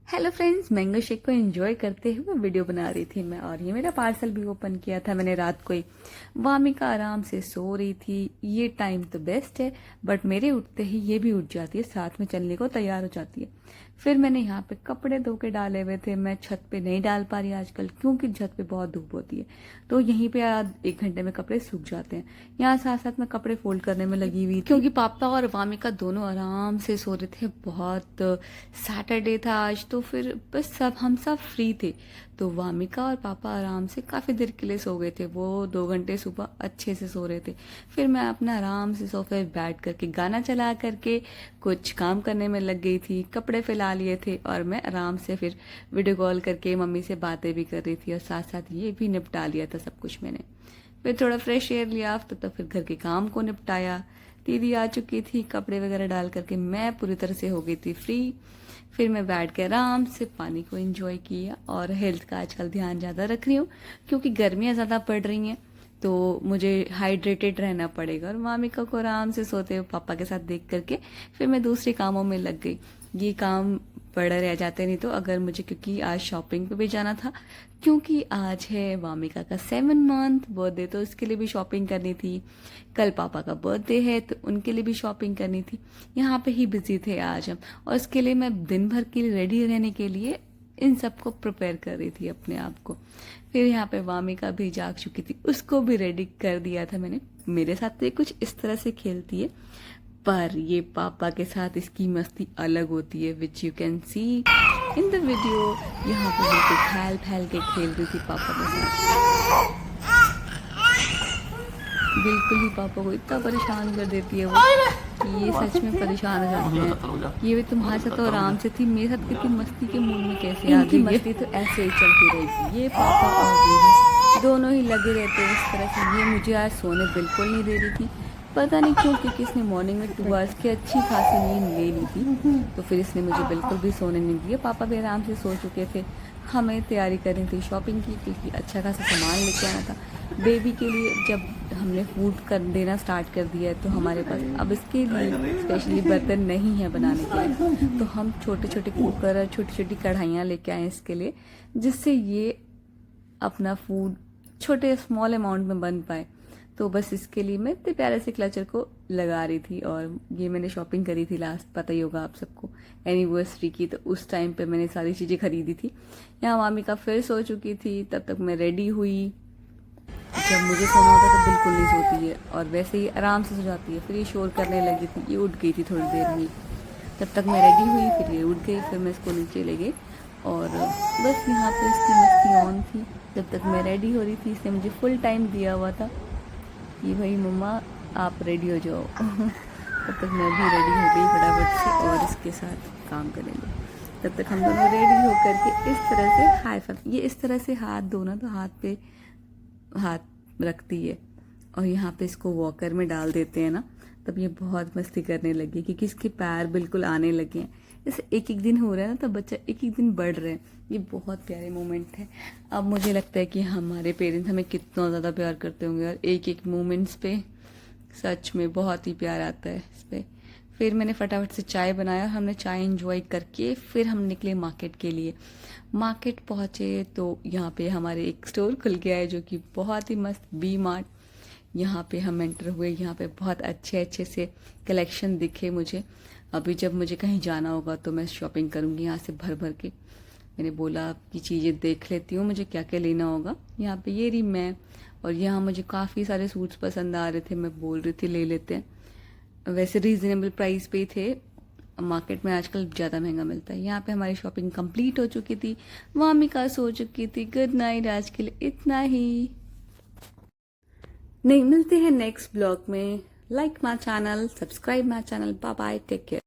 Hello friends, mango shake को enjoy करते हुए वीडियो बना रही थी मैं। और ये मेरा पार्सल भी ओपन किया था मैंने रात को ही। वामिका आराम से सो रही थी। ये टाइम तो बेस्ट है, बट मेरे उठते ही ये भी उठ जाती है, साथ में चलने को तैयार हो जाती है। फिर मैंने यहाँ पे कपड़े धो के डाले हुए थे। मैं छत पे नहीं डाल पा रही आजकल, क्योंकि छत पे बहुत धूप होती है, तो यहीं पे 1 घंटे में कपड़े सूख जाते हैं। यहाँ साथ साथ मैं कपड़े फोल्ड करने में लगी हुई थी, क्योंकि पापा और वामिका दोनों आराम से सो रहे थे। बहुत सैटरडे था आज, तो फिर बस हम सब फ्री थे, तो वामिका और पापा आराम से काफ़ी देर के लिए सो गए थे। वो 2 घंटे सुबह अच्छे से सो रहे थे। फिर मैं अपना आराम से सोफे पे बैठ करके गाना चला करके कुछ काम करने में लग गई थी। कपड़े फैला लिए थे और मैं आराम से फिर वीडियो कॉल करके मम्मी से बातें भी कर रही थी, और साथ साथ ये भी निपटा लिया था सब कुछ मैंने। फिर थोड़ा फ्रेश एयर लिया, तो फिर घर के काम को निपटाया। दीदी आ चुकी थी, कपड़े वगैरह डाल करके मैं पूरी तरह से हो गई थी फ्री। फिर मैं बैठ के आराम से पानी को एंजॉय किया, और हेल्थ का आजकल ध्यान ज़्यादा रख रही हूँ, क्योंकि गर्मियाँ ज़्यादा पड़ रही हैं, तो मुझे हाइड्रेटेड रहना पड़ेगा। और मामिका को आराम से सोते हुए पापा के साथ देख करके फिर मैं दूसरे कामों में लग गई। ये काम पड़े रह जाते नहीं तो, अगर मुझे, क्योंकि आज शॉपिंग पे भी जाना था, क्योंकि आज है वामिका का 7 मंथ बर्थडे, तो उसके लिए भी शॉपिंग करनी थी। कल पापा का बर्थडे है, तो उनके लिए भी शॉपिंग करनी थी। यहाँ पे ही बिजी थे आज हम, और उसके लिए मैं दिन भर के लिए रेडी रहने के लिए इन सबको प्रिपेयर कर रही थी अपने आप को। फिर यहाँ पे वामिका भी जाग चुकी थी, उसको भी रेडी कर दिया था मैंने। मेरे साथ तो ये कुछ इस तरह से खेलती है, पर ये पापा के साथ इसकी मस्ती अलग होती है, which you can see in the video. यहाँ पे बिल्कुल फैल फैल के खेल रही थी पापा के साथ। बिल्कुल ही पापा को इतना परेशान कर देती है वो, कि ये सच में परेशान हो जाते हैं। ये भी तुम्हारे साथ तो आराम से थी, मेरे साथ कितनी मस्ती के मूड में कैसे आ गई। मस्ती तो ऐसे ही चलती रहेगी। ये पापा और ये दोनों ही लगे रहते हैं इस तरह से। ये मुझे आज सोने बिल्कुल नहीं दे रही थी, पता नहीं क्यों, क्योंकि इसने मॉर्निंग में 2 आवर्स की अच्छी खासी नींद ले ली थी, तो फिर इसने मुझे बिल्कुल भी सोने नहीं दिया। पापा भी आराम से सो चुके थे। हमें तैयारी करनी थी शॉपिंग की, क्योंकि अच्छा खासा सामान लेके आना था बेबी के लिए। जब हमने फूड कर देना स्टार्ट कर दिया है, तो हमारे पास अब इसके लिए स्पेशली बर्तन नहीं है बनाने के लिए, तो हम छोटे छोटे कुकर और छोटी छोटी कढ़ाइयाँ लेके आए इसके लिए, जिससे ये अपना फूड छोटे स्मॉल अमाउंट में बन पाए। तो बस इसके लिए मैं इतने प्यारे से क्लचर को लगा रही थी। और ये मैंने शॉपिंग करी थी लास्ट, पता ही होगा आप सबको, एनिवर्सरी की, तो उस टाइम पे मैंने सारी चीज़ें खरीदी थी। यहाँ मामिका फिर सो चुकी थी, तब तक मैं रेडी हुई। जब मुझे सोना होता है तो बिल्कुल नहीं सोती है, और वैसे ही आराम से सो जाती है। फिर ये शोर करने लगी थी, ये उठ गई थी थोड़ी देर में। तब तक मैं रेडी हुई, फिर ये उठ गई, फिर मैं इसको नीचे ले गई, और बस यहाँ पे इसकी मस्ती ऑन थी। जब तक मैं रेडी हो रही थी, इसने मुझे फुल टाइम दिया हुआ था कि भाई मम्मा आप रेडी हो जाओ। तब तक मैं भी रेडी हो गई फटाफट से, और इसके साथ काम करेंगे। तब तक हम दोनों रेडी होकर के इस तरह से हाई फाइव, ये इस तरह से हाथ दोनों तो हाथ पे हाथ रखती है, और यहाँ पे इसको वॉकर में डाल देते हैं ना, तब ये बहुत मस्ती करने लगी, क्योंकि इसके पैर बिल्कुल आने लगे हैं। जैसे एक एक दिन हो रहा है ना, तब बच्चा एक एक दिन बढ़ रहे हैं। ये बहुत प्यारे मोमेंट है। अब मुझे लगता है कि हमारे पेरेंट्स हमें कितना ज़्यादा प्यार करते होंगे, और एक एक मोमेंट्स पे सच में बहुत ही प्यार आता है इस पर। फिर मैंने फटाफट से चाय बनाया, हमने चाय एंजॉय करके फिर हम निकले मार्केट के लिए। मार्केट पहुँचे तो यहाँ पे हमारे एक स्टोर खुल गया है, जो कि बहुत ही मस्त, बी मार्ट। यहाँ पे हम एंटर हुए, यहाँ पे बहुत अच्छे अच्छे से कलेक्शन दिखे मुझे। अभी जब मुझे कहीं जाना होगा तो मैं शॉपिंग करूँगी यहाँ से भर भर के। मैंने बोला कि चीज़ें देख लेती हूँ मुझे क्या क्या लेना होगा। यहाँ पे ये रही मैं, और यहाँ मुझे काफ़ी सारे सूट्स पसंद आ रहे थे, मैं बोल रही थी ले लेते हैं। वैसे रीज़नेबल प्राइस पे ही थे, मार्केट में आजकल ज़्यादा महंगा मिलता है। यहाँ पे हमारी शॉपिंग कंप्लीट हो चुकी थी, वामिका सो चुकी थी। गुड नाइट, आज के लिए इतना ही। नहीं, मिलते हैं नेक्स्ट ब्लॉग में। Like my channel, subscribe my channel. Bye bye, take care.